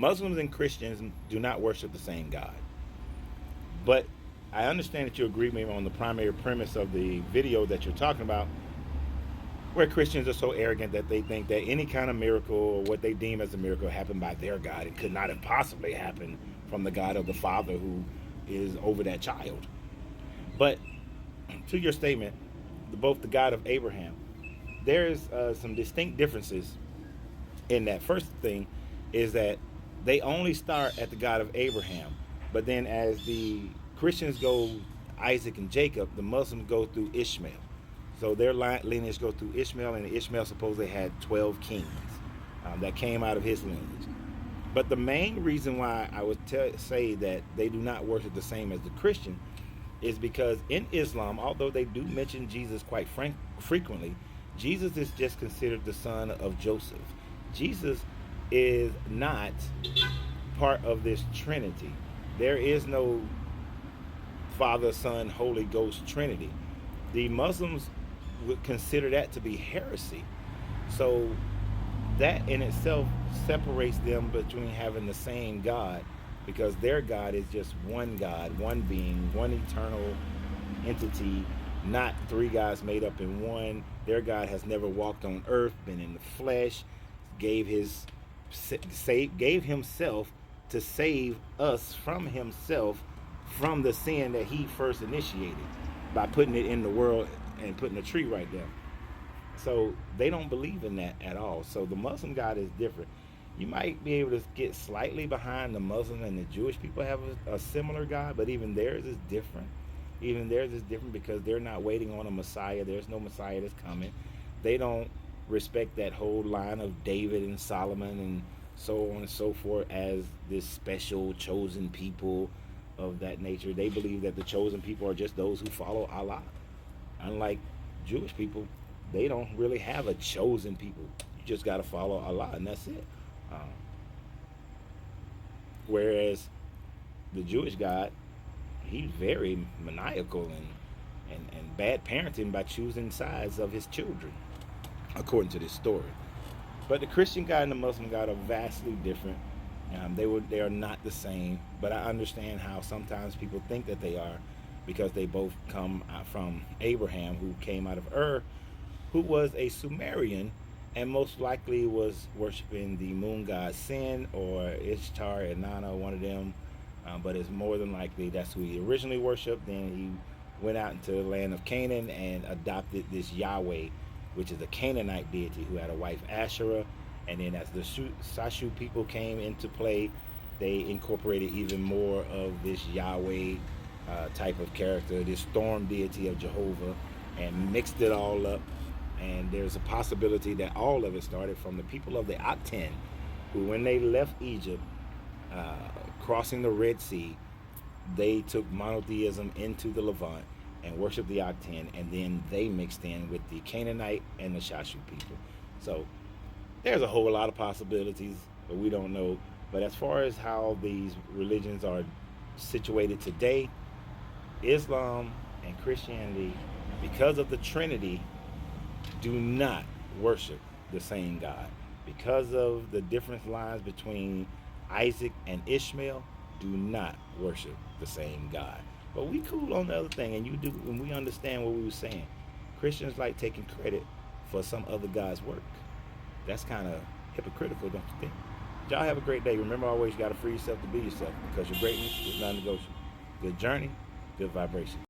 Muslims and Christians do not worship the same God. But I understand that you agree with me on the primary premise of the video that you're talking about, where Christians are so arrogant that they think that any kind of miracle or what they deem as a miracle happened by their God. It could not have possibly happened from the God of the Father who is over that child. But to your statement, both the God of Abraham, there's some distinct differences in that. First thing is that they only start at the God of Abraham, but then as the Christians go Isaac and Jacob, the Muslims go through Ishmael. So their lineage goes through Ishmael, and Ishmael supposedly had 12 kings that came out of his lineage. But the main reason why I would say that they do not worship the same as the Christian is because in Islam, although they do mention Jesus quite frequently, Jesus is just considered the son of Joseph. Jesus is not part of this Trinity. There is no Father, Son, Holy Ghost Trinity. The Muslims would consider that to be heresy. So that in itself separates them between having the same God, because their God is just one God, one being, one eternal entity, not three gods made up in one. Their God has never walked on earth, been in the flesh, gave himself to save us from himself, from the sin that he first initiated by putting it in the world and putting a tree right there. So they don't believe in that at all. So the Muslim God is different. You might be able to get slightly behind the Muslim and the Jewish people have a similar God, but even theirs is different. Even theirs is different because they're not waiting on a Messiah. There's no Messiah that's coming. They don't respect that whole line of David and Solomon and so on and so forth as this special chosen people of that nature. They believe that the chosen people are just those who follow Allah. Unlike Jewish people, they don't really have a chosen people. You just got to follow Allah, and that's it. Whereas the Jewish God, he's very maniacal and bad parenting by choosing sides of his children, according to this story. But the Christian God and the Muslim God are vastly different. They are not the same, but I understand how sometimes people think that they are, because they both come from Abraham, who came out of Ur, who was a Sumerian and most likely was worshiping the moon god Sin or Ishtar, Inanna, one of them. But it's more than likely that's who he originally worshipped. Then he went out into the land of Canaan and adopted this Yahweh, which is a Canaanite deity who had a wife Asherah. And then as the Sashu people came into play, they incorporated even more of this Yahweh type of character, this storm deity of Jehovah, and mixed it all up. And there's a possibility that all of it started from the people of the Aten, who when they left Egypt, crossing the Red Sea, they took monotheism into the Levant and worshiped the Aten, and then they mixed in with the Canaanite and the Shashu people. So there's a whole lot of possibilities, but we don't know. But as far as how these religions are situated today, Islam and Christianity, because of the Trinity, do not worship the same God. Because of the different lines between Isaac and Ishmael, do not worship the same God. But we cool on the other thing, and you do, and we understand what we were saying. Christians like taking credit for some other God's work. That's kind of hypocritical, don't you think? Y'all have a great day. Remember, always you got to free yourself to be yourself, because your greatness is non-negotiable. Good journey, good vibration.